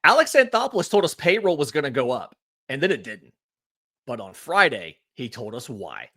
Alex Anthopoulos told us payroll was going to go up, and then it didn't. But on Friday, he told us why.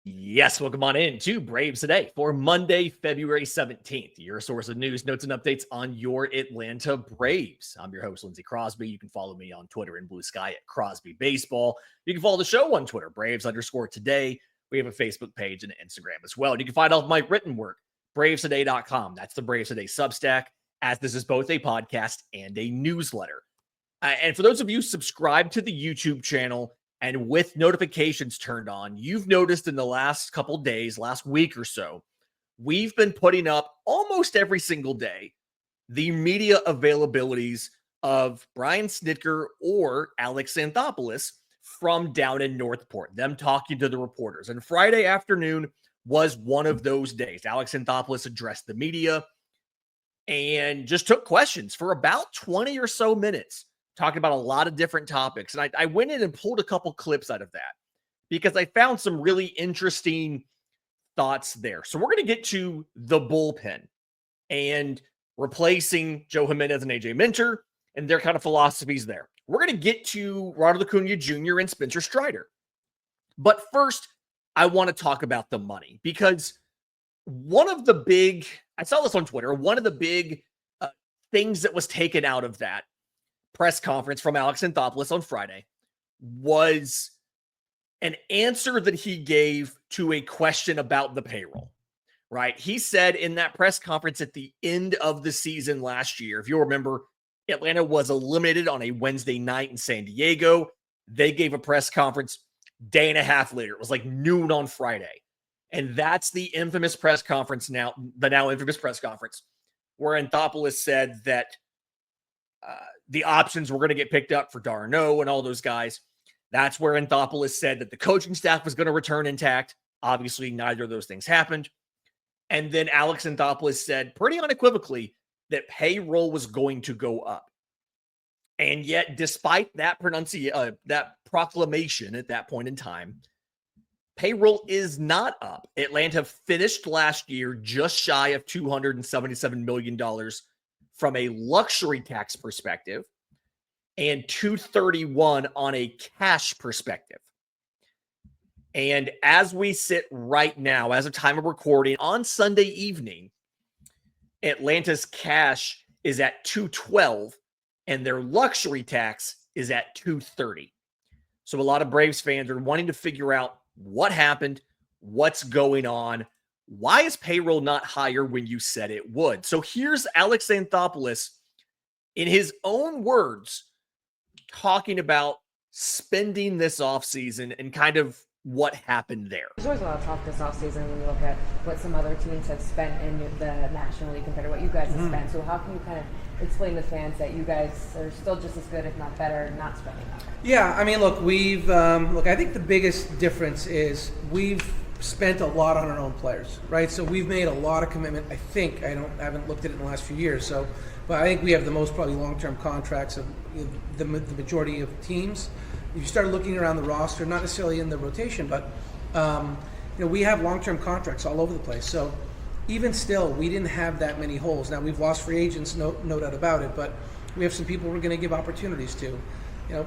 Yes, welcome on in to Braves Today for Monday, February 17th. Your source of news, notes, and updates on your Atlanta Braves. I'm your host, Lindsay Crosby. You can follow me on Twitter and Blue Sky at Crosby Baseball. You can follow the show on Twitter, Braves_today. We have a Facebook page and an Instagram as well. And you can find all of my written work, bravestoday.com. That's the Braves Today Substack, as this is both a podcast and a newsletter. And for those of you subscribed to the YouTube channel, and with notifications turned on, you've noticed in the last couple days, last week or so, we've been putting up almost every single day the media availabilities of Brian Snitker or Alex Anthopoulos from down in Northport, them talking to the reporters. And Friday afternoon was one of those days. Alex Anthopoulos addressed the media and just took questions for about 20 or so minutes, talking about a lot of different topics. And I went in and pulled a couple clips out of that because I found some really interesting thoughts there. So we're going to get to the bullpen and replacing Joe Jimenez and AJ Minter and their kind of philosophies there. We're going to get to Ronald Acuña Jr. and Spencer Strider. But first, I want to talk about the money because one of the big, I saw this on Twitter, one of the big things that was taken out of that press conference from Alex Anthopoulos on Friday was an answer that he gave to a question about the payroll, right? He said in that press conference at the end of the season last year, if you remember, Atlanta was eliminated on a Wednesday night in San Diego. They gave a press conference day and a half later. It was like noon on Friday. And that's the infamous press conference now, the now infamous press conference, where Anthopoulos said that the options were going to get picked up for Darno and all those guys. That's where Anthopoulos said that the coaching staff was going to return intact. Obviously, neither of those things happened. And then Alex Anthopoulos said pretty unequivocally that payroll was going to go up. And yet, despite that that proclamation at that point in time, payroll is not up. Atlanta finished last year just shy of $277 million from a luxury tax perspective and $231 on a cash perspective. And as we sit right now, as of time of recording on Sunday evening, Atlanta's cash is at $212 and their luxury tax is at $230. So a lot of Braves fans are wanting to figure out what happened, what's going on. Why is payroll not higher when you said it would? So here's Alex Anthopoulos in his own words talking about spending this offseason and kind of what happened there. There's always a lot of talk this offseason when you look at what some other teams have spent in the National League compared to what you guys have spent. So how can you kind of explain to fans that you guys are still just as good, if not better, not spending that? Yeah, I mean, look, I think the biggest difference is we've spent a lot on our own players, right? So we've made a lot of commitment. I haven't looked at it in the last few years. But I think we have the most probably long-term contracts of the majority of teams. If you start looking around the roster, not necessarily in the rotation, but we have long-term contracts all over the place. So even still, we didn't have that many holes. Now we've lost free agents, no doubt about it, but we have some people we're going to give opportunities to.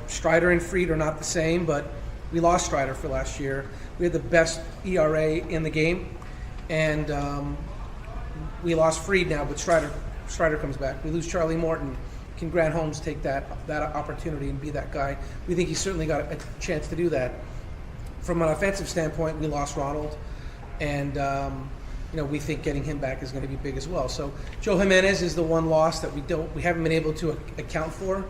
Strider and Fried are not the same, but we lost Strider for last year. We had the best ERA in the game, and we lost Fried now, but Strider comes back. We lose Charlie Morton. Can Grant Holmes take that opportunity and be that guy? We think he's certainly got a chance to do that. From an offensive standpoint, we lost Ronald, and we think getting him back is going to be big as well. So Joe Jimenez is the one loss that we haven't been able to account for.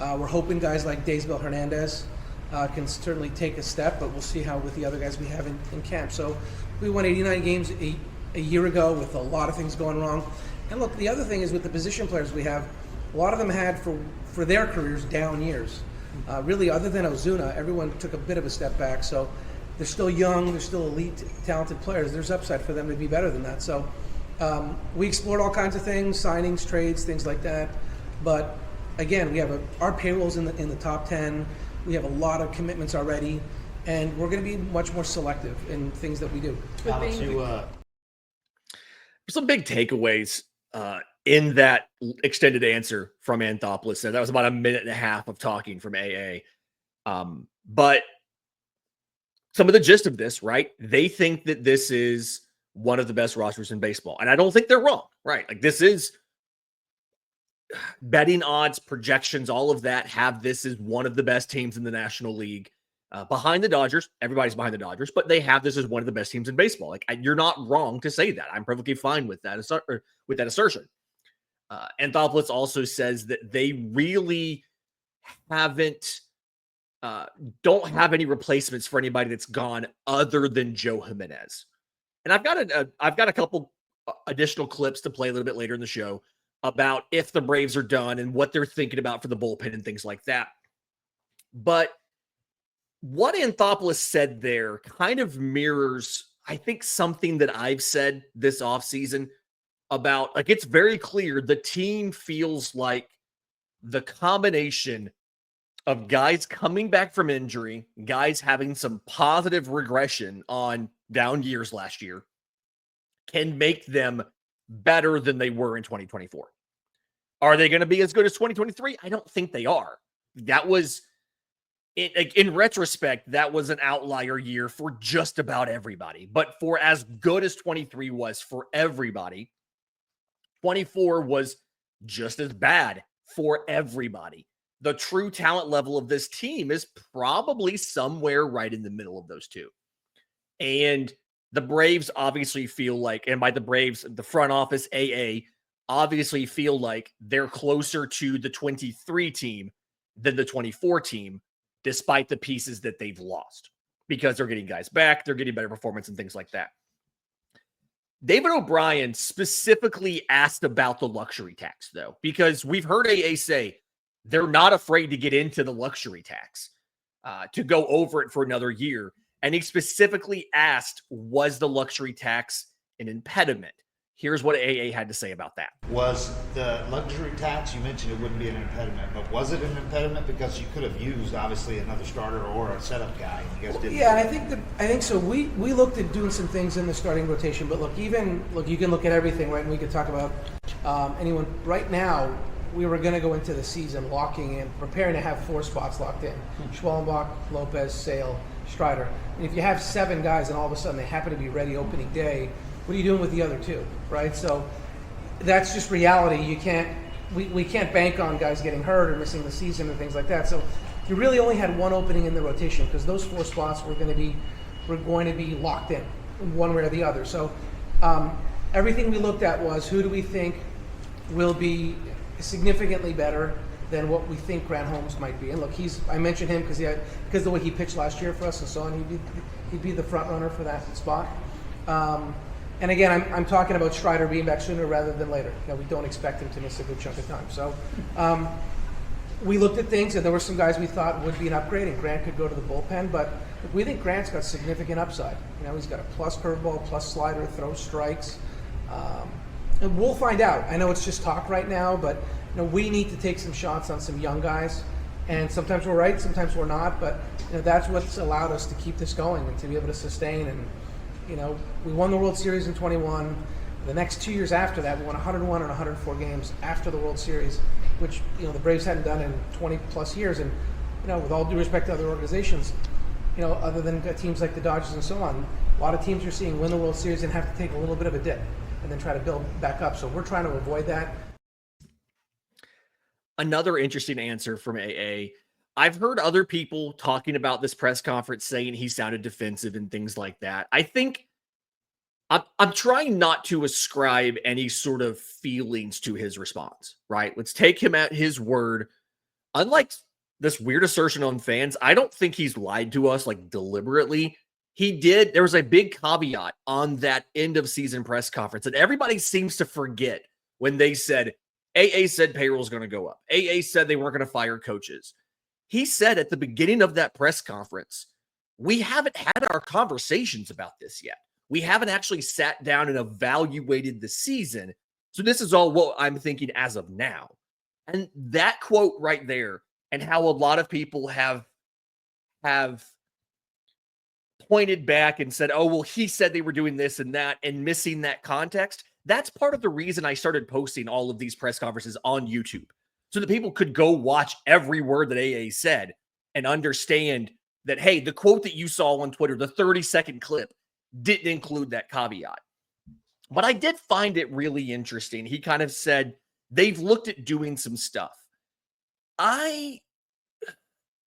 We're hoping guys like Daysbel Hernandez can certainly take a step, but we'll see how with the other guys we have in camp. So we won 89 games a year ago with a lot of things going wrong. And look, the other thing is with the position players we have, a lot of them had for their careers down years. Really, other than Ozuna, everyone took a bit of a step back. So they're still young, they're still elite, talented players. There's upside for them to be better than that. So we explored all kinds of things, signings, trades, things like that. But again, we have our payroll's in the top 10. We have a lot of commitments already, and we're going to be much more selective in things that we do. Alex, some big takeaways in that extended answer from Anthopoulos. That was about a minute and a half of talking from AA. But some of the gist of this, right? They think that this is one of the best rosters in baseball. And I don't think they're wrong, right? Like, this is betting odds, projections, all of that have this as one of the best teams in the National League. Behind the Dodgers, everybody's behind the Dodgers, but they have this as one of the best teams in baseball. Like, you're not wrong to say that. I'm perfectly fine with that assertion. Anthopoulos also says that they really don't have any replacements for anybody that's gone other than Joe Jimenez. And I've got a couple additional clips to play a little bit later in the show about if the Braves are done and what they're thinking about for the bullpen and things like that. But what Anthopoulos said there kind of mirrors, I think, something that I've said this offseason about, like, it's very clear the team feels like the combination of guys coming back from injury, guys having some positive regression on down years last year, can make them better than they were in 2024. Are they going to be as good as 2023? I don't think they are. That was, in retrospect, that was an outlier year for just about everybody. But for as good as 23 was for everybody, 24 was just as bad for everybody. The true talent level of this team is probably somewhere right in the middle of those two. And the Braves obviously feel like, and by the Braves, the front office, AA, obviously feel like they're closer to the 23 team than the 24 team, despite the pieces that they've lost, because they're getting guys back, they're getting better performance and things like that. David O'Brien specifically asked about the luxury tax, though, because we've heard AA say they're not afraid to get into the luxury tax, to go over it for another year. And he specifically asked, was the luxury tax an impediment? Here's what AA had to say about that. Was the luxury tax, you mentioned it wouldn't be an impediment, but was it an impediment because you could have used, obviously, another starter or a setup guy? And you guys didn't. Yeah, I think so. We looked at doing some things in the starting rotation, but look, you can look at everything, right? And we could talk about anyone. Right now, we were going to go into the season locking in, preparing to have 4 spots locked in. Schwellenbach, Lopez, Sale, Strider. And if you have 7 guys and all of a sudden they happen to be ready opening day, what are you doing with the other 2, right? So that's just reality. We can't bank on guys getting hurt or missing the season and things like that. So you really only had 1 opening in the rotation because those 4 spots were going to be locked in one way or the other. So everything we looked at was, who do we think will be significantly better than what we think Grant Holmes might be. And look, I mentioned him because the way he pitched last year for us and so on, he'd be the front runner for that spot. And again, I'm talking about Strider being back sooner rather than later. We don't expect him to miss a good chunk of time. So we looked at things, and there were some guys we thought would be an upgrade, and Grant could go to the bullpen. But we think Grant's got significant upside. He's got a plus curveball, plus slider, throws strikes. And we'll find out. I know it's just talk right now, but we need to take some shots on some young guys. And sometimes we're right, sometimes we're not. But that's what's allowed us to keep this going and to be able to sustain. And we won the World Series in 21. The next 2 years after that, we won 101 and 104 games after the World Series, which the Braves hadn't done in 20 plus years. And with all due respect to other organizations, other than teams like the Dodgers and so on, a lot of teams you're seeing win the World Series and have to take a little bit of a dip and then try to build back up. So we're trying to avoid that. Another interesting answer from AA. I've heard other people talking about this press conference saying he sounded defensive and things like that. I think I'm trying not to ascribe any sort of feelings to his response, right? Let's take him at his word. Unlike this weird assertion on fans, I don't think he's lied to us like deliberately. There was a big caveat on that end of season press conference, and everybody seems to forget when they said, AA said payroll's going to go up. AA said they weren't going to fire coaches. He said at the beginning of that press conference, we haven't had our conversations about this yet. We haven't actually sat down and evaluated the season. So this is all what I'm thinking as of now. And that quote right there, and how a lot of people have pointed back and said, oh, well, he said they were doing this and that, and missing that context. That's part of the reason I started posting all of these press conferences on YouTube, so that people could go watch every word that AA said and understand that, hey, the quote that you saw on Twitter, the 30-second clip, didn't include that caveat. But I did find it really interesting. He kind of said they've looked at doing some stuff. A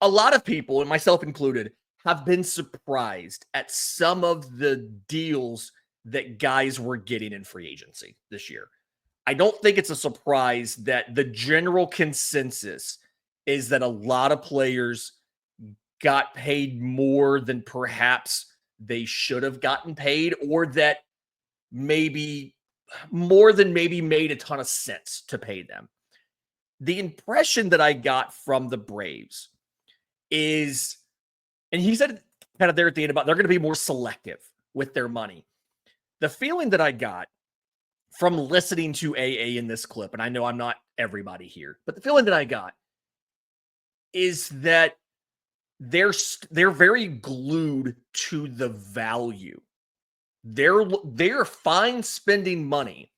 lot of people, and myself included, have been surprised at some of the deals that guys were getting in free agency this year. I don't think it's a surprise that the general consensus is that a lot of players got paid more than perhaps they should have gotten paid, or that maybe more than maybe made a ton of sense to pay them. The impression that I got from the Braves is, and he said kind of there at the end about they're going to be more selective with their money. The feeling that I got from listening to AA in this clip, and I know I'm not everybody here, but the feeling that I got is that they're very glued to the value. They're fine spending money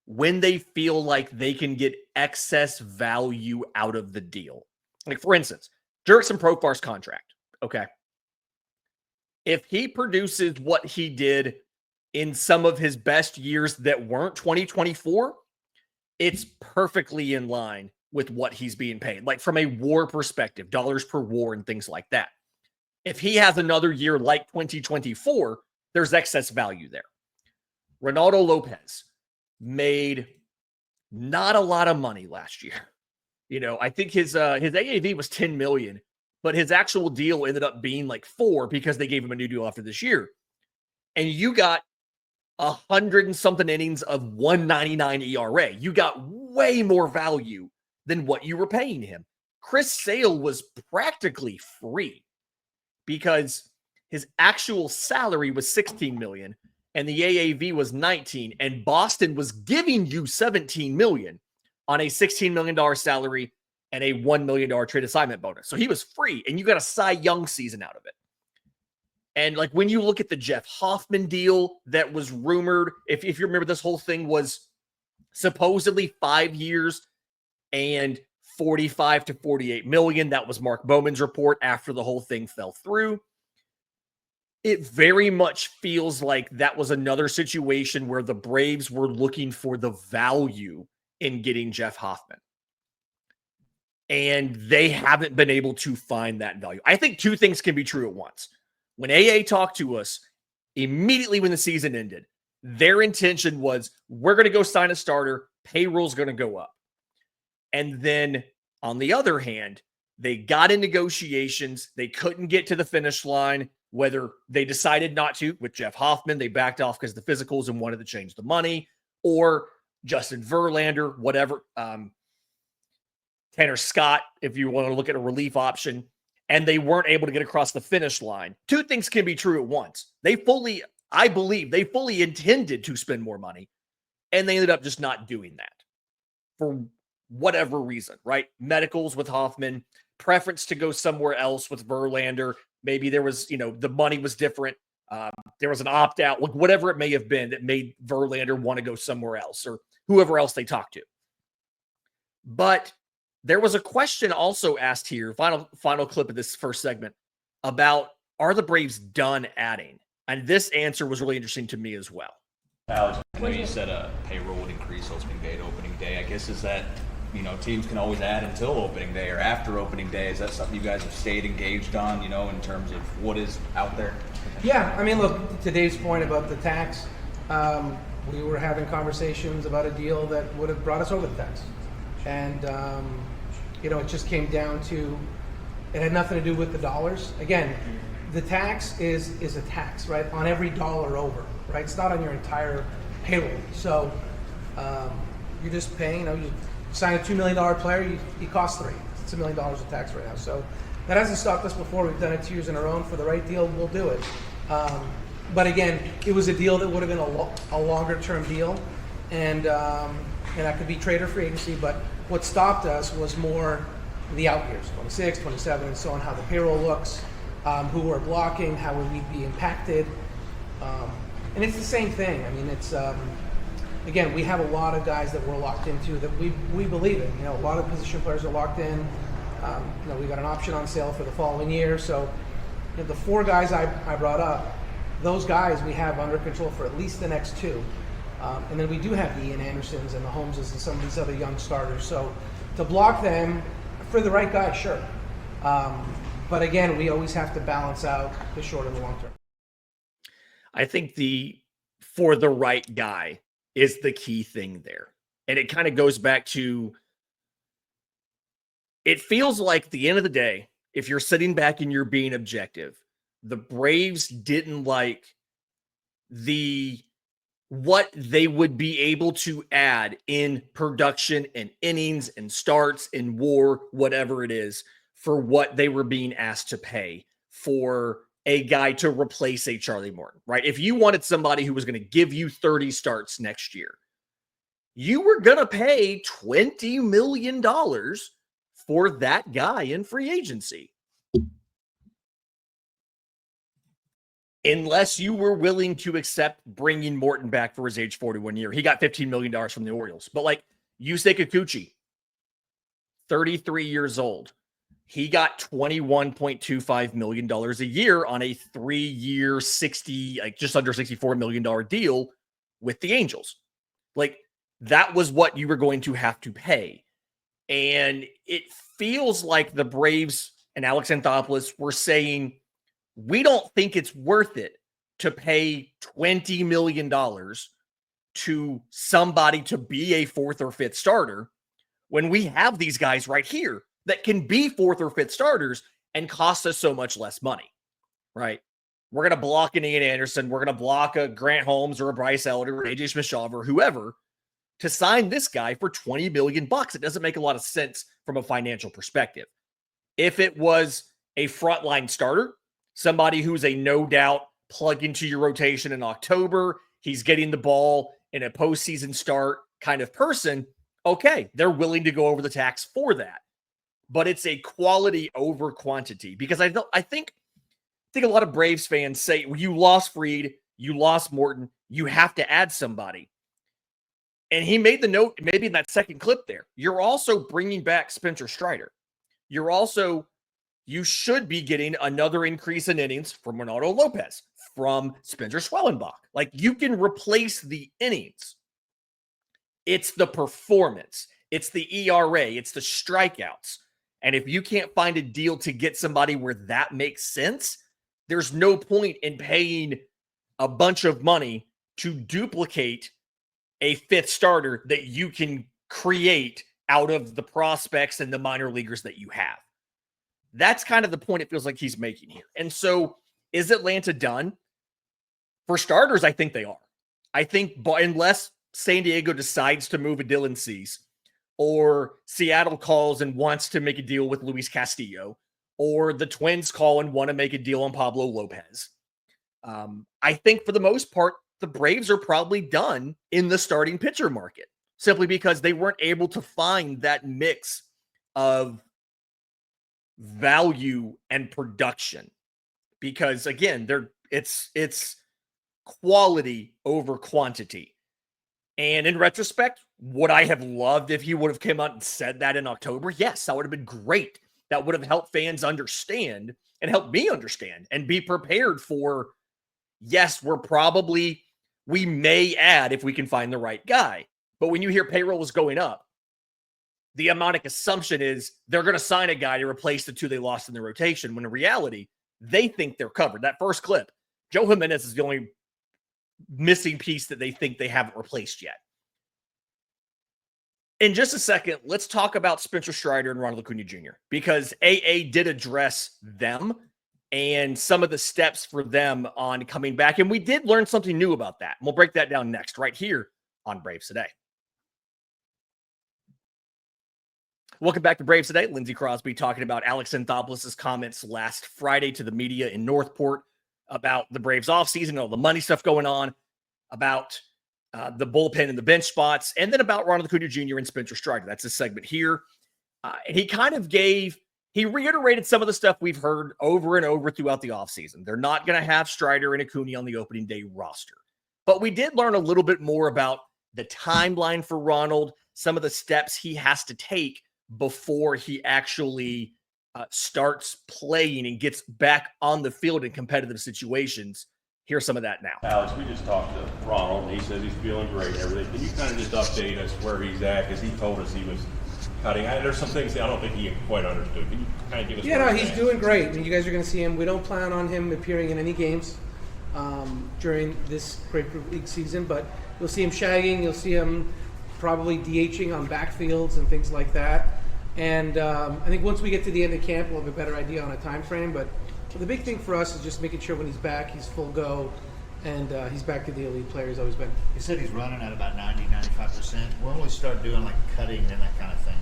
when they feel like they can get excess value out of the deal. Like, for instance, Jurickson Profar's contract. Okay. If he produces what he did in some of his best years that weren't 2024, it's perfectly in line with what he's being paid. Like, from a WAR perspective, dollars per WAR and things like that. If he has another year like 2024, there's excess value there. Ronaldo Lopez made not a lot of money last year. You know, I think his AAV was 10 million, but his actual deal ended up being like 4 because they gave him a new deal after this year. And you got 100 and something innings of 199 ERA. You got way more value than what you were paying him. Chris Sale was practically free because his actual salary was 16 million and the AAV was 19, and Boston was giving you 17 million on a $16 million salary and a $1 million trade assignment bonus. So he was free, and you got a Cy Young season out of it. And like, when you look at the Jeff Hoffman deal that was rumored, if you remember, this whole thing was supposedly 5 years and 45 to 48 million. That was Mark Bowman's report after the whole thing fell through. It very much feels like that was another situation where the Braves were looking for the value in getting Jeff Hoffman. And they haven't been able to find that value. I think two things can be true at once. When AA talked to us immediately when the season ended, their intention was, we're going to go sign a starter, payroll's going to go up. And then on the other hand, they got in negotiations. They couldn't get to the finish line, whether they decided not to with Jeff Hoffman, they backed off because of the physicals and wanted to change the money, or Justin Verlander, whatever, Tanner Scott, if you want to look at a relief option, and they weren't able to get across the finish line. Two things can be true at once. I believe they fully intended to spend more money, and they ended up just not doing that for whatever reason, right? Medicals with Hoffman, preference to go somewhere else with Verlander. Maybe there was, the money was different. There was an opt-out, like whatever it may have been that made Verlander want to go somewhere else, or whoever else they talked to. But there was a question also asked here, final clip of this first segment, about, are the Braves done adding? And this answer was really interesting to me as well. Alex, I know you said payroll would increase opening day to opening day. I guess, is that, teams can always add until opening day or after opening day? Is that something you guys have stayed engaged on, in terms of what is out there? Yeah, look, to Dave's point about the tax, we were having conversations about a deal that would have brought us over the tax. And, it just came down to, it had nothing to do with the dollars. Again, the tax is a tax, right, on every dollar over, right? It's not on your entire payroll. So you're just paying, you sign a $2 million player, he costs $3 million. It's $1 million of tax right now. So that hasn't stopped us before. We've done it 2 years in a row, and for the right deal, we'll do it. But again, it was a deal that would have been a longer term deal. And and that could be trade or free agency, but what stopped us was more the out years, 26, 27, and so on, how the payroll looks, who we're blocking, how would we be impacted. And it's the same thing. I mean, it's, again, we have a lot of guys that we're locked into that we believe in. You know, a lot of position players are locked in. You know, we got an option on sale for the following year. So, you know, the 4 guys I brought up, those guys we have under control for at least the next 2. And then we do have the Ian Andersons and the Holmeses and some of these other young starters. So to block them for the right guy, sure. But again, we always have to balance out the short and the long term. I think for the right guy is the key thing there. And it kind of goes back to, it feels like at the end of the day, if you're sitting back and you're being objective, the Braves didn't like what they would be able to add in production and innings and starts and WAR, whatever it is, for what they were being asked to pay for a guy to replace a Charlie Morton, right? If you wanted somebody who was going to give you 30 starts next year, you were going to pay $20 million for that guy in free agency. Unless you were willing to accept bringing Morton back for his age 41 year. He got $15 million from the Orioles. But like Yusei Kikuchi, 33 years old. He got $21.25 million a year on a 3-year, just under $64 million deal with the Angels. Like, that was what you were going to have to pay. And it feels like the Braves and Alex Anthopoulos were saying, we don't think it's worth it to pay $20 million to somebody to be a 4th or 5th starter when we have these guys right here that can be 4th or 5th starters and cost us so much less money, right? We're going to block an Ian Anderson. We're going to block a Grant Holmes or a Bryce Elder or AJ Smith-Shawver or whoever to sign this guy for $20 million. It doesn't make a lot of sense from a financial perspective. If it was a frontline starter, somebody who's a no doubt plug into your rotation in October, he's getting the ball in a postseason start kind of person, okay, they're willing to go over the tax for that. But it's a quality over quantity, because I think a lot of Braves fans say, well, you lost Fried, you lost Morton, you have to add somebody. And he made the note, maybe in that second clip there, you're also bringing back Spencer Strider. You should be getting another increase in innings from Ronaldo Lopez, from Spencer Schwellenbach. Like, you can replace the innings. It's the performance. It's the ERA. It's the strikeouts. And if you can't find a deal to get somebody where that makes sense, there's no point in paying a bunch of money to duplicate a 5th starter that you can create out of the prospects and the minor leaguers that you have. That's kind of the point it feels like he's making here. And so, is Atlanta done? For starters, I think they are. I think unless San Diego decides to move a Dylan Cease, or Seattle calls and wants to make a deal with Luis Castillo, or the Twins call and want to make a deal on Pablo Lopez, I think for the most part, the Braves are probably done in the starting pitcher market, simply because they weren't able to find that mix of value and production. Because again, it's quality over quantity. And in retrospect, would I have loved if he would have come out and said that in October? Yes, that would have been great. That would have helped fans understand and helped me understand and be prepared for, yes, we may add if we can find the right guy. But when you hear payroll is going up, the automatic assumption is they're going to sign a guy to replace the 2 they lost in the rotation, when in reality, they think they're covered. That first clip, Joe Jimenez is the only missing piece that they think they haven't replaced yet. In just a second, let's talk about Spencer Strider and Ronald Acuña Jr., because AA did address them and some of the steps for them on coming back. And we did learn something new about that. And we'll break that down next, right here on Braves Today. Welcome back to Braves Today. Lindsay Crosby talking about Alex Anthopoulos' comments last Friday to the media in Northport about the Braves offseason, all the money stuff going on, about the bullpen and the bench spots, and then about Ronald Acuña Jr. and Spencer Strider. That's a segment here. And he reiterated some of the stuff we've heard over and over throughout the offseason. They're not going to have Strider and Acuña on the opening day roster. But we did learn a little bit more about the timeline for Ronald, some of the steps he has to take before he actually starts playing and gets back on the field in competitive situations. Here's some of that now. Alex, we just talked to Ronald, and he says he's feeling great and everything. Can you kind of just update us where he's at? Because he told us he was cutting. There's some things I don't think he quite understood. Can you kind of give us? Yeah, no, he's doing great. I mean, you guys are going to see him. We don't plan on him appearing in any games during this Grapefruit League season, but you'll see him shagging. You'll see him probably DHing on backfields and things like that. And I think once we get to the end of camp, we'll have a better idea on a time frame. But the big thing for us is just making sure when he's back, he's full go, and he's back to the elite player he's always been. He said he's running at about 90-95%. When will we start doing like cutting and that kind of thing?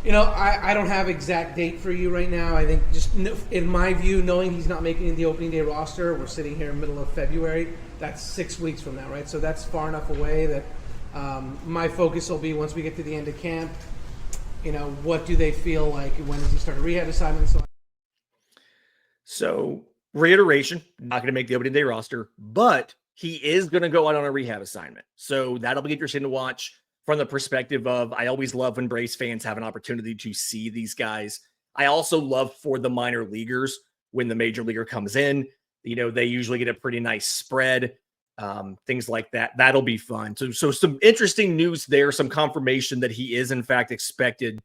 You know, I don't have exact date for you right now. I think just in my view, knowing he's not making the opening day roster, we're sitting here in the middle of February. That's 6 weeks from now, right? So that's far enough away that my focus will be once we get to the end of camp. You know, what do they feel like? When does he start a rehab assignment? So, reiteration, not going to make the opening day roster, but he is going to go out on a rehab assignment. So, that'll be interesting to watch from the perspective of, I always love when Braves fans have an opportunity to see these guys. I also love for the minor leaguers when the major leaguer comes in. You know, they usually get a pretty nice spread, things like that. That'll be fun. So some interesting news there, some confirmation that he is in fact expected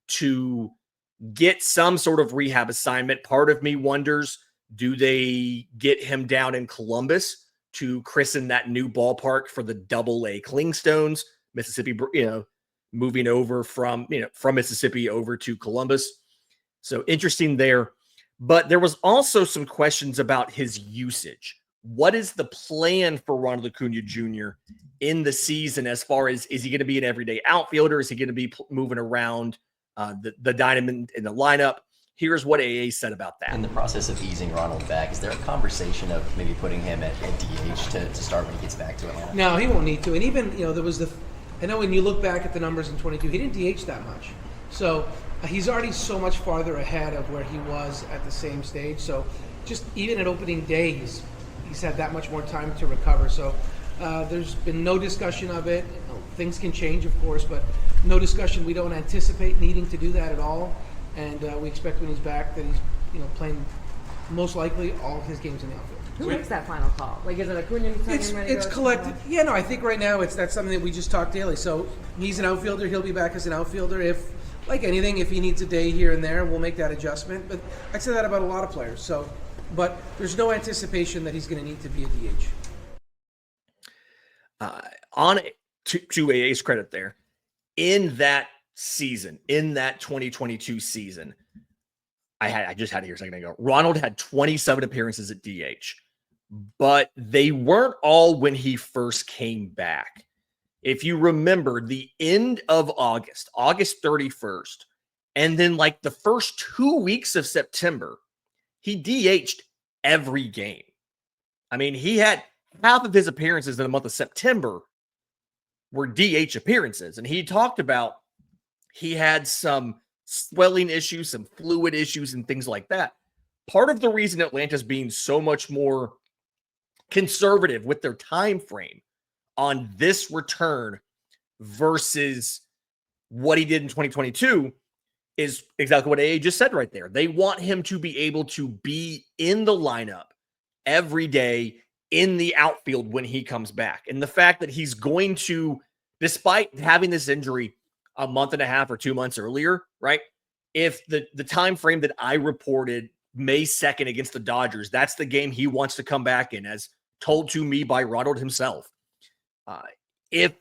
to get some sort of rehab assignment. Part of me wonders, do they get him down in Columbus to christen that new ballpark for the Double-A Clingstones? Mississippi, moving over from Mississippi over to Columbus. So interesting there. But there was also some questions about his usage. What is the plan for Ronald Acuña Jr. in the season as far as, is he going to be an everyday outfielder? Is he going to be moving around the dynamo in the lineup? Here's what AA said about that. In the process of easing Ronald back, is there a conversation of maybe putting him at DH to start when he gets back to Atlanta? No, he won't need to. And even, there was I know when you look back at the numbers in 22, he didn't DH that much. So he's already so much farther ahead of where he was at the same stage. So just even at opening day, he's had that much more time to recover. So there's been no discussion of it. Things can change, of course, but no discussion. We don't anticipate needing to do that at all. And we expect when he's back that he's playing most likely all of his games in the outfield. Who makes that final call? Like, is it Acuña? It's collected. Yeah, no, I think right now that's something that we just talk daily. So he's an outfielder. He'll be back as an outfielder. If, like anything, if he needs a day here and there, we'll make that adjustment. But I'd say that about a lot of players. So, but there's no anticipation that he's going to need to be a DH. To AA's credit there, in that season, in that 2022 season, I just had it here a second ago. Ronald had 27 appearances at DH, but they weren't all when he first came back. If you remember, the end of August 31st, and then like the first 2 weeks of September, he DH'd every game. I mean, he had half of his appearances in the month of September were DH appearances. And he talked about he had some swelling issues, some fluid issues, and things like that. Part of the reason Atlanta's being so much more conservative with their time frame on this return versus what he did in 2022 is exactly what AA just said right there. They want him to be able to be in the lineup every day in the outfield when he comes back. And the fact that he's going to, despite having this injury a month and a half or 2 months earlier, right? If the time frame that I reported May 2nd against the Dodgers, that's the game he wants to come back in, as told to me by Ronald himself. If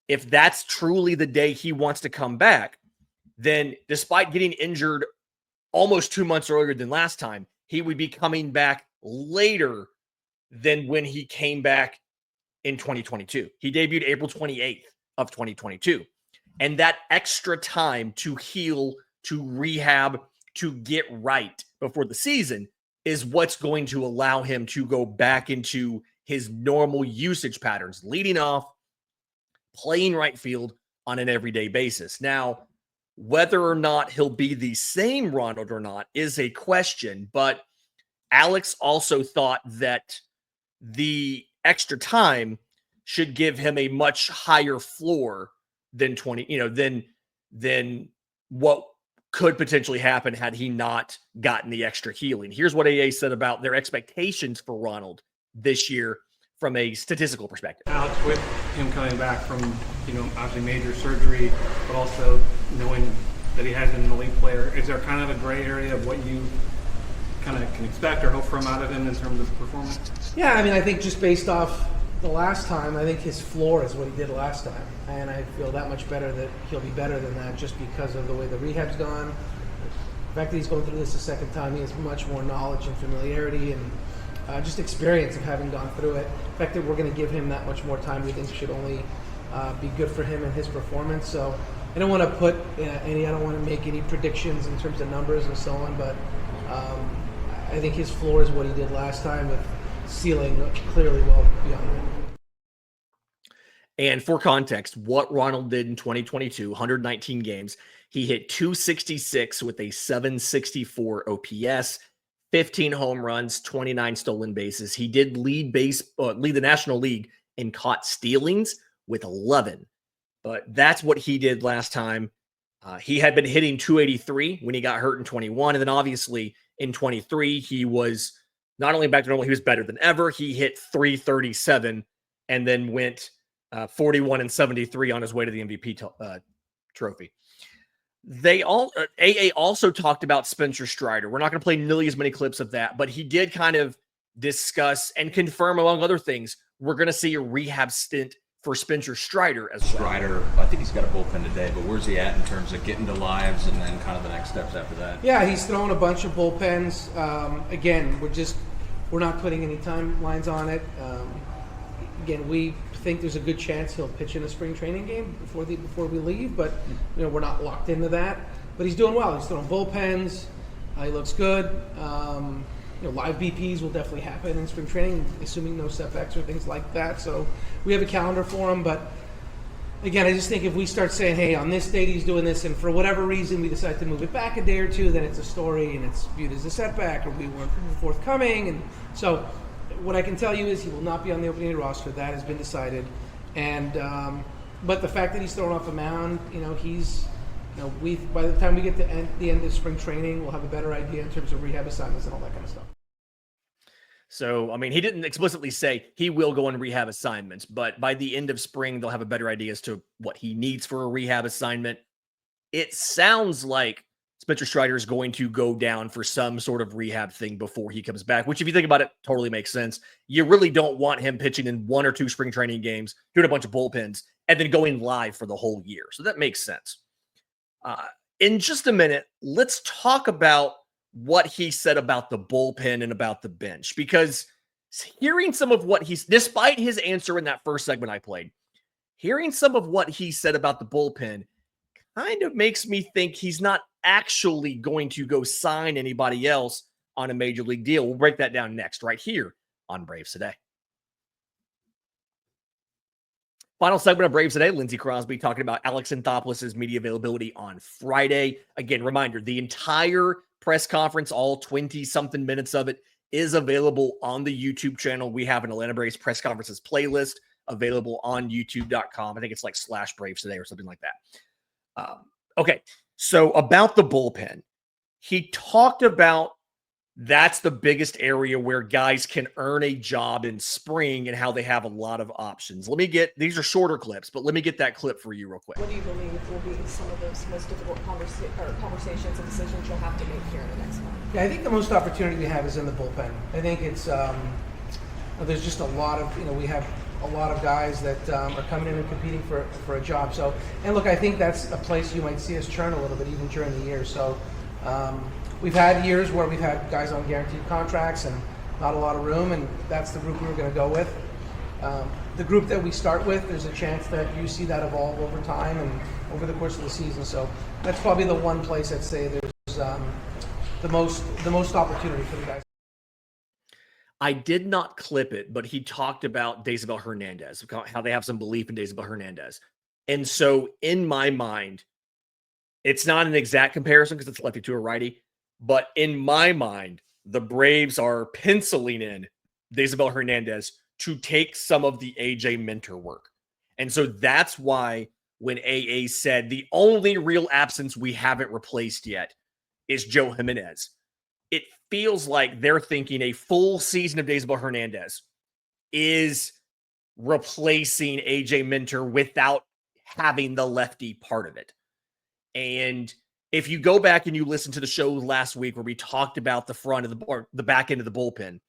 that's truly the day he wants to come back, then despite getting injured almost 2 months earlier than last time, he would be coming back later than when he came back in 2022. He debuted April 28th of 2022. And that extra time to heal, to rehab, to get right before the season is what's going to allow him to go back into his normal usage patterns, leading off, playing right field on an everyday basis. Now, whether or not he'll be the same Ronald or not is a question, but Alex also thought that the extra time should give him a much higher floor than 20, than what could potentially happen had he not gotten the extra healing. Here's what AA said about their expectations for Ronald this year from a statistical perspective. Alex, with him coming back from, obviously major surgery, but also knowing that he has been an elite player, is there kind of a gray area of what you kind of can expect or hope from out of him in terms of performance? Yeah, I mean, I think just based off the last time, I think his floor is what he did last time. And I feel that much better that he'll be better than that just because of the way the rehab's gone. The fact that he's going through this a second time, he has much more knowledge and familiarity and just experience of having gone through it. The fact that we're going to give him that much more time, we think should only be good for him and his performance. So I don't want to put I don't want to make any predictions in terms of numbers and so on, but I think his floor is what he did last time, with ceiling clearly well beyond that. And for context, what Ronald did in 2022, 119 games, he hit 266 with a 764 OPS, 15 home runs, 29 stolen bases. He did lead the National League in caught stealings with 11. But that's what he did last time. He had been hitting 283 when he got hurt in 21. And then obviously in 23, he was not only back to normal, he was better than ever. He hit 337 and then went 41 and 73 on his way to the MVP trophy. AA also talked about Spencer Strider. We're not going to play nearly as many clips of that, but he did kind of discuss and confirm, among other things, we're going to see a rehab stint for Spencer Strider as well. Strider, I think he's got a bullpen today, but where's he at in terms of getting to lives and then kind of the next steps after that? Yeah, he's throwing a bunch of bullpens. Again, we're not putting any timelines on it. Again, we think there's a good chance he'll pitch in a spring training game before we leave, but we're not locked into that. But he's doing well. He's throwing bullpens. He looks good. Live BPs will definitely happen in spring training, assuming no setbacks or things like that. So we have a calendar for him. But again, I just think if we start saying, hey, on this date he's doing this, and for whatever reason we decide to move it back a day or two, then it's a story and it's viewed as a setback, or we weren't forthcoming. And so what I can tell you is he will not be on the opening day roster. That has been decided. And but the fact that he's thrown off a mound, he's by the time we get to the end of spring training, we'll have a better idea in terms of rehab assignments and all that kind of stuff. So, I mean, he didn't explicitly say he will go on rehab assignments, but by the end of spring, they'll have a better idea as to what he needs for a rehab assignment. It sounds like Spencer Strider is going to go down for some sort of rehab thing before he comes back, which if you think about it, totally makes sense. You really don't want him pitching in 1 or 2 spring training games, doing a bunch of bullpens, and then going live for the whole year. So that makes sense. In just a minute, let's talk about what he said about the bullpen and about the bench, because hearing some of what despite his answer in that first segment I played, hearing some of what he said about the bullpen kind of makes me think he's not actually going to go sign anybody else on a major league deal. We'll break that down next, right here on Braves Today. Final segment of Braves Today, Lindsay Crosby talking about Alex Anthopoulos' media availability on Friday. Again, reminder, the entire press conference, all 20-something minutes of it, is available on the YouTube channel. We have an Atlanta Braves press conferences playlist available on youtube.com. I think it's like /Braves Today or something like that. Okay, so about the bullpen, he talked about that's the biggest area where guys can earn a job in spring and how they have a lot of options. These are shorter clips, but let me get that clip for you real quick. What do you believe will be some of those most difficult conversations and decisions you'll have to make here in the next month? Yeah, I think the most opportunity we have is in the bullpen. I think it's there's just a lot of we have a lot of guys that are coming in and competing for a job. So, and look, I think that's a place you might see us churn a little bit even during the year. So. We've had years where we've had guys on guaranteed contracts and not a lot of room, and that's the group we were going to go with. The group that we start with, there's a chance that you see that evolve over time and over the course of the season. So that's probably the one place I'd say there's the most opportunity for the guys. I did not clip it, but he talked about Daisabel Hernandez, how they have some belief in Daisabel Hernandez. And so in my mind, it's not an exact comparison because it's lefty to a righty, but in my mind, the Braves are penciling in Daisabel Hernandez to take some of the AJ Minter work. And so that's why when AA said the only real absence we haven't replaced yet is Joe Jimenez, it feels like they're thinking a full season of Daisabel Hernandez is replacing AJ Minter without having the lefty part of it. And if you go back and you listen to the show last week where we talked about the front of the back end of the bullpen,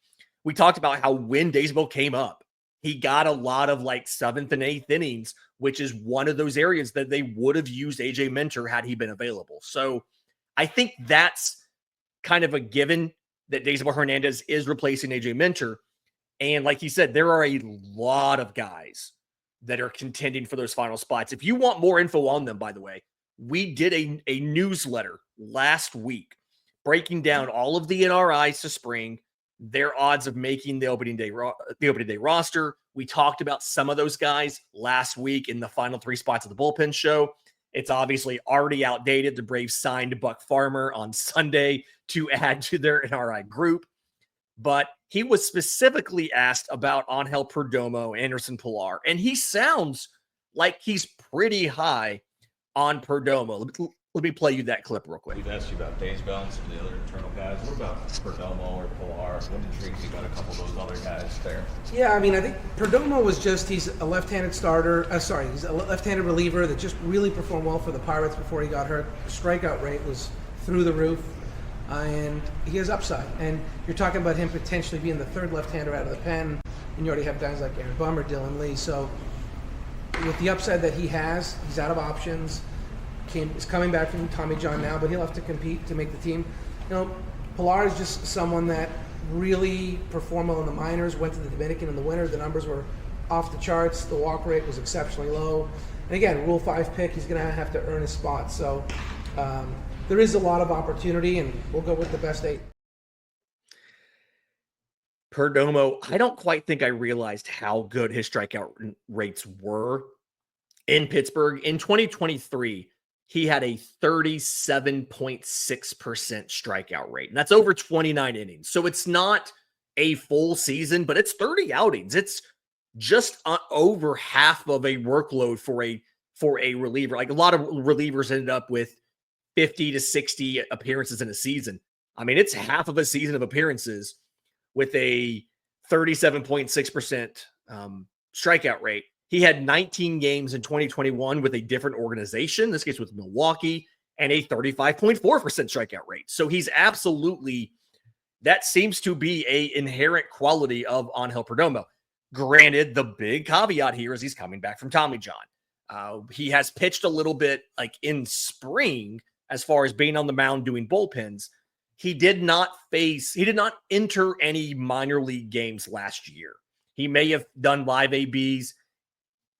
we talked about how when Daisabel came up, he got a lot of like 7th and 8th innings, which is one of those areas that they would have used AJ Minter had he been available. So I think that's kind of a given that Daisabel Hernandez is replacing AJ Minter. And like he said, there are a lot of guys that are contending for those final spots. If you want more info on them, by the way, we did a newsletter last week breaking down all of the NRIs to spring, their odds of making the opening day roster. We talked about some of those guys last week in the final 3 spots of the bullpen show. It's obviously already outdated. The Braves signed Buck Farmer on Sunday to add to their NRI group. But he was specifically asked about Angel Perdomo, Anderson Pilar, and he sounds like he's pretty high on Perdomo. Let me play you that clip real quick. We've asked you about Daisabel and some of the other internal guys. What about Perdomo or Pilar? What intrigues you about a couple of those other guys there? Yeah, I mean, I think Perdomo he's a left-handed starter. He's a left-handed reliever that just really performed well for the Pirates before he got hurt. The strikeout rate was through the roof, and he has upside. And you're talking about him potentially being the 3rd left-hander out of the pen, and you already have guys like Aaron Bummer, Dylan Lee. So with the upside that he has, he's out of options. Is coming back from Tommy John now, but he'll have to compete to make the team. You know, Pilar is just someone that really performed well in the minors, went to the Dominican in the winter. The numbers were off the charts. The walk rate was exceptionally low. And again, Rule 5 pick, he's going to have to earn his spot. So there is a lot of opportunity, and we'll go with the best 8. Perdomo, I don't quite think I realized how good his strikeout rates were in Pittsburgh. In 2023, he had a 37.6% strikeout rate, and that's over 29 innings. So it's not a full season, but it's 30 outings. It's just over half of a workload for a reliever. Like a lot of relievers ended up with 50 to 60 appearances in a season. I mean, it's half of a season of appearances with a 37.6% strikeout rate. He had 19 games in 2021 with a different organization, this case with Milwaukee, and a 35.4% strikeout rate. So he's absolutely, that seems to be a inherent quality of Angel Perdomo. Granted, the big caveat here is he's coming back from Tommy John. He has pitched a little bit like in spring as far as being on the mound doing bullpens. He did not enter any minor league games last year. He may have done live ABs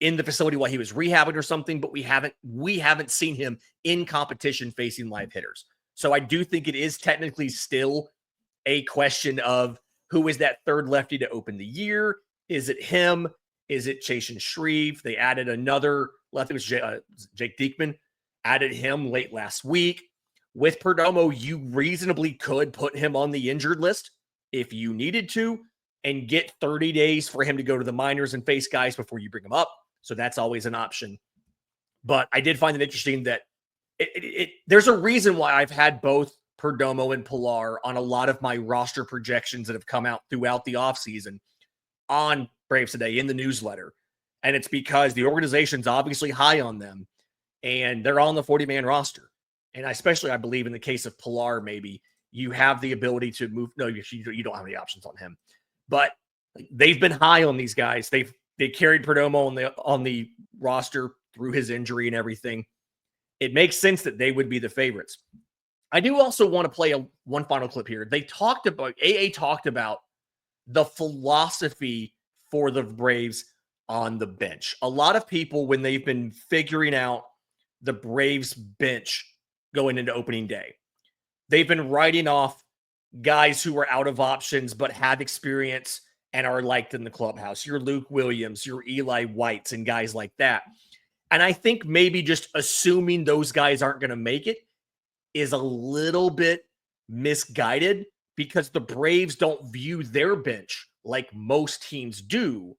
in the facility while he was rehabbing or something, but we haven't seen him in competition facing live hitters. So I do think it is technically still a question of who is that 3rd lefty to open the year. Is it him? Is it Chasen Shreve? They added another lefty, was Jake Diekman, added him late last week. With Perdomo, you reasonably could put him on the injured list if you needed to and get 30 days for him to go to the minors and face guys before you bring him up. So that's always an option. But I did find it interesting that there's a reason why I've had both Perdomo and Pilar on a lot of my roster projections that have come out throughout the offseason on Braves Today in the newsletter. And it's because the organization's obviously high on them and they're on the 40-man roster. And especially, I believe in the case of Pilar, maybe you have the ability to move. No, you don't have any options on him. But they've been high on these guys. They carried Perdomo on the roster through his injury and everything. It makes sense that they would be the favorites. I do also want to play one final clip here. AA talked about the philosophy for the Braves on the bench. A lot of people, when they've been figuring out the Braves bench going into opening day, they've been writing off guys who are out of options but have experience and are liked in the clubhouse. Your Luke Williams, your Eli Whites, and guys like that. And I think maybe just assuming those guys aren't going to make it is a little bit misguided because the Braves don't view their bench like most teams do.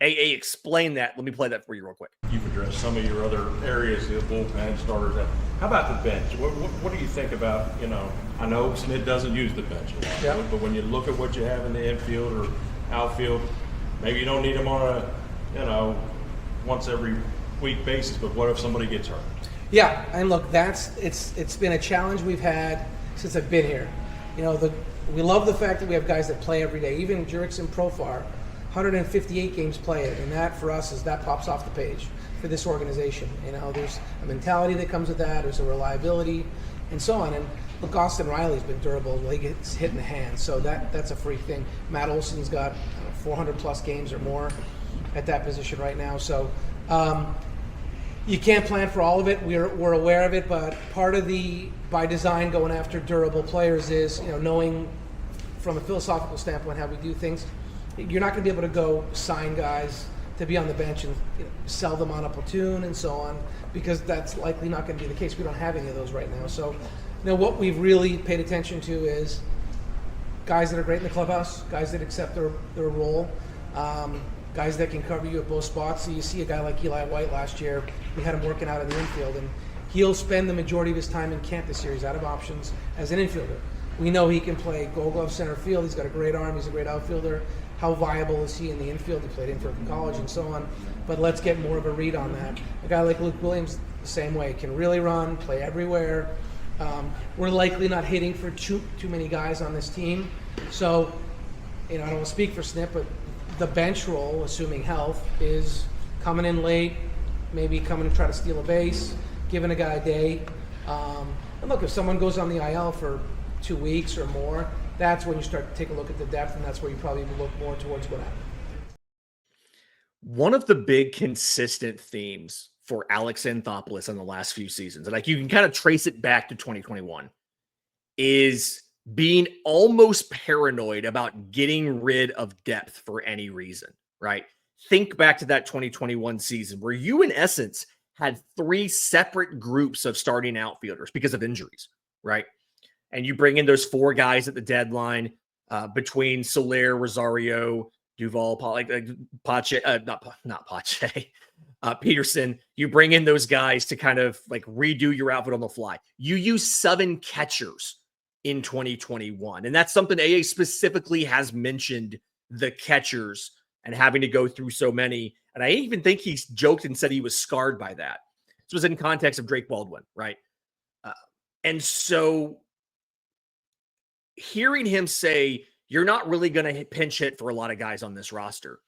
AA, explain that. Let me play that for you real quick. You've addressed some of your other areas, the bullpen starters. How about the bench? What do you think about, I know Snit doesn't use the bench a lot, Yeah. but when you look at what you have in the infield or outfield, maybe you don't need them on a, once every week basis, but what if somebody gets hurt? Yeah, and look, it's been a challenge we've had since I've been here. We love the fact that we have guys that play every day. Even Jurickson Profar, 158 games played, and that for us that pops off the page for this organization. There's a mentality that comes with that. There's a reliability, and so on. And look, Austin Riley's been durable. He gets hit in the hand, so that's a freak thing. Matt Olson's got 400 plus games or more at that position right now. So you can't plan for all of it. We're aware of it, but part of by design going after durable players is knowing from a philosophical standpoint how we do things. You're not going to be able to go sign guys to be on the bench and sell them on a platoon and so on, because that's likely not going to be the case. We don't have any of those right now. So, what we've really paid attention to is guys that are great in the clubhouse, guys that accept their role, guys that can cover you at both spots. So you see a guy like Eli White last year, we had him working out in the infield, and he'll spend the majority of his time in camp this year. He's out of options as an infielder. We know he can play Gold Glove center field. He's got a great arm. He's a great outfielder. How viable is he in the infield? He played infield in college and so on. But let's get more of a read on that. A guy like Luke Williams, the same way, can really run, play everywhere. We're likely not hitting for too many guys on this team. So, I don't want to speak for Snip, but the bench role, assuming health, is coming in late, maybe coming to try to steal a base, giving a guy a day. And look, if someone goes on the IL for 2 weeks or more, that's when you start to take a look at the depth, and that's where you probably look more towards what happened. One of the big consistent themes for Alex Anthopoulos in the last few seasons, and you can kind of trace it back to 2021, is being almost paranoid about getting rid of depth for any reason, right? Think back to that 2021 season where you, in essence, had 3 separate groups of starting outfielders because of injuries, right? And you bring in those 4 guys at the deadline between Soler, Rosario, Duvall, Pache, not Pache, Peterson. You bring in those guys to kind of redo your outfit on the fly. You use 7 catchers in 2021. And that's something AA specifically has mentioned, the catchers and having to go through so many. And I even think he's joked and said he was scarred by that. This was in context of Drake Baldwin, right? And so hearing him say, you're not really going to pinch hit for a lot of guys on this roster.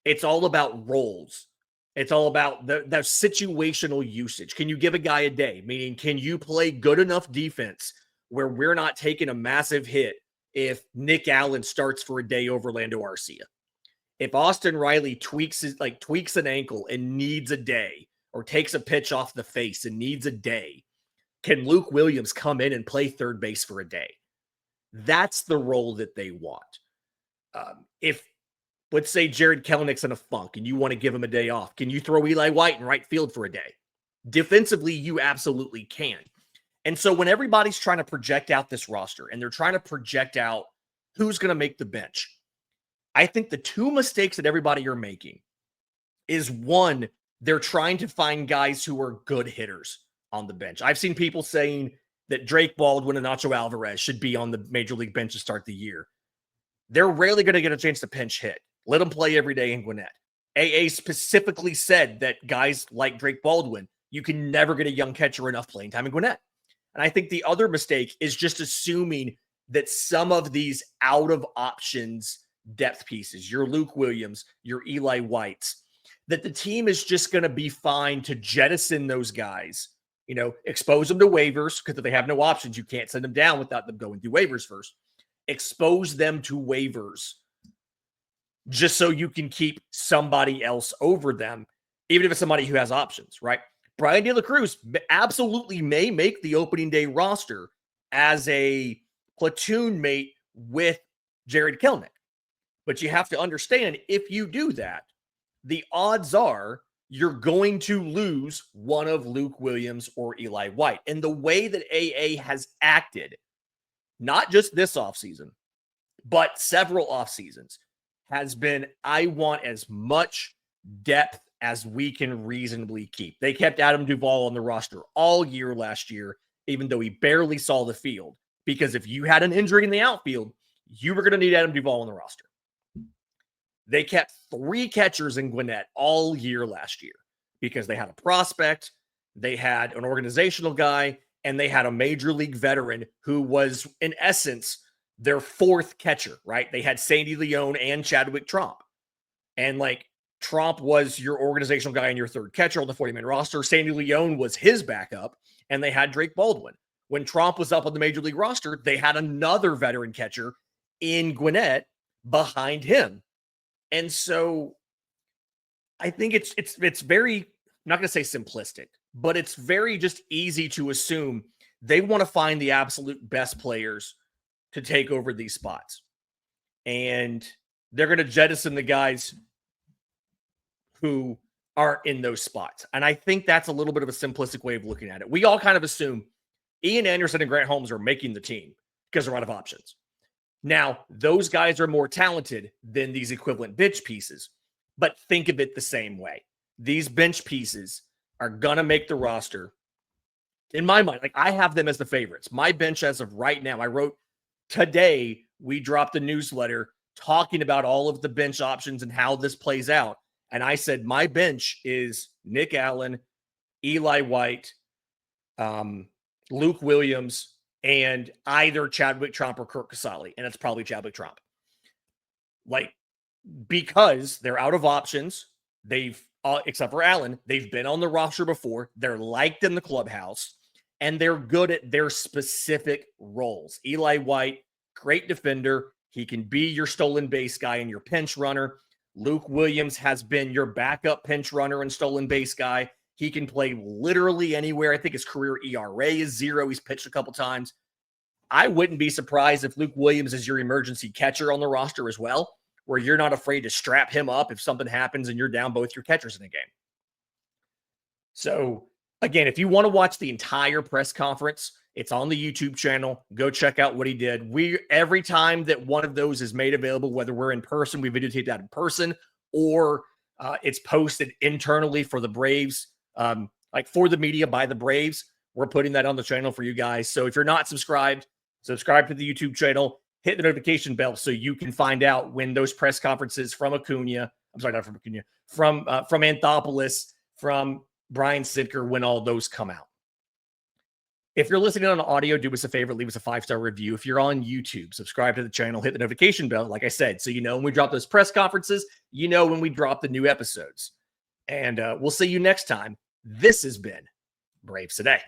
It's all about roles. It's all about the situational usage. Can you give a guy a day? Meaning, can you play good enough defense where we're not taking a massive hit if Nick Allen starts for a day over Lando Arcia? If Austin Riley tweaks an ankle and needs a day, or takes a pitch off the face and needs a day, can Luke Williams come in and play third base for a day? That's the role that they want. If, let's say, Jared Kelenick's in a funk and you want to give him a day off, can you throw Eli White in right field for a day? Defensively, you absolutely can. And so when everybody's trying to project out this roster and they're trying to project out who's going to make the bench, I think the 2 mistakes that everybody are making is, one, they're trying to find guys who are good hitters on the bench. I've seen people saying that Drake Baldwin and Nacho Alvarez should be on the major league bench to start the year. They're rarely going to get a chance to pinch hit. Let them play every day in Gwinnett. AA specifically said that guys like Drake Baldwin, you can never get a young catcher enough playing time in Gwinnett. And I think the other mistake is just assuming that some of these out of options depth pieces, your Luke Williams, your Eli Whites, that the team is just going to be fine to jettison those guys, expose them to waivers, because if they have no options, you can't send them down without them going through waivers first. Expose them to waivers just so you can keep somebody else over them, even if it's somebody who has options, right? Brian De La Cruz absolutely may make the opening day roster as a platoon mate with Jared Kelenic. But you have to understand, if you do that, the odds are you're going to lose one of Luke Williams or Eli White. And the way that AA has acted, not just this offseason, but several off seasons, has been, I want as much depth as we can reasonably keep. They kept Adam Duvall on the roster all year last year, even though he barely saw the field, because if you had an injury in the outfield, you were going to need Adam Duvall on the roster. They kept 3 catchers in Gwinnett all year last year because they had a prospect, they had an organizational guy, and they had a major league veteran who was, in essence, their 4th catcher, right? They had Sandy Leone and Chadwick Tromp. And like, Tromp was your organizational guy and your 3rd catcher on the 40-man roster. Sandy Leone was his backup, and they had Drake Baldwin. When Tromp was up on the major league roster, they had another veteran catcher in Gwinnett behind him. And so I think it's very, I'm not going to say simplistic, but it's very just easy to assume they want to find the absolute best players to take over these spots. And they're going to jettison the guys who are in those spots. And I think that's a little bit of a simplistic way of looking at it. We all kind of assume Ian Anderson and Grant Holmes are making the team because they're out of options. Now, those guys are more talented than these equivalent bench pieces, but think of it the same way. These bench pieces are going to make the roster. In my mind, like, I have them as the favorites. My bench as of right now, I wrote today, we dropped a newsletter talking about all of the bench options and how this plays out. And I said, my bench is Nick Allen, Eli White, Luke Williams, and either Chadwick Tromp or Kirk Casale. And it's probably Chadwick Tromp. Like, because they're out of options. They've, except for Allen, they've been on the roster before. They're liked in the clubhouse, and they're good at their specific roles. Eli White, great defender. He can be your stolen base guy and your pinch runner. Luke Williams has been your backup pinch runner and stolen base guy. He can play literally anywhere. I think his career ERA is 0. He's pitched a couple times. I wouldn't be surprised if Luke Williams is your emergency catcher on the roster as well, where you're not afraid to strap him up if something happens and you're down both your catchers in a game. So, again, if you want to watch the entire press conference, it's on the YouTube channel. Go check out what he did. Every time that one of those is made available, whether we're in person, we videotape that in person, or it's posted internally for the Braves, like for the media by the Braves, we're putting that on the channel for you guys. So if you're not subscribed, subscribe to the YouTube channel, hit the notification bell so you can find out when those press conferences from Acuña, I'm sorry, not from Acuña, from Anthopoulos, from Brian Sidker, when all those come out. If you're listening on audio, do us a favor, leave us a 5-star review. If you're on YouTube, subscribe to the channel, hit the notification bell, like I said, so you know when we drop those press conferences, you know when we drop the new episodes. And we'll see you next time. This has been Braves Today.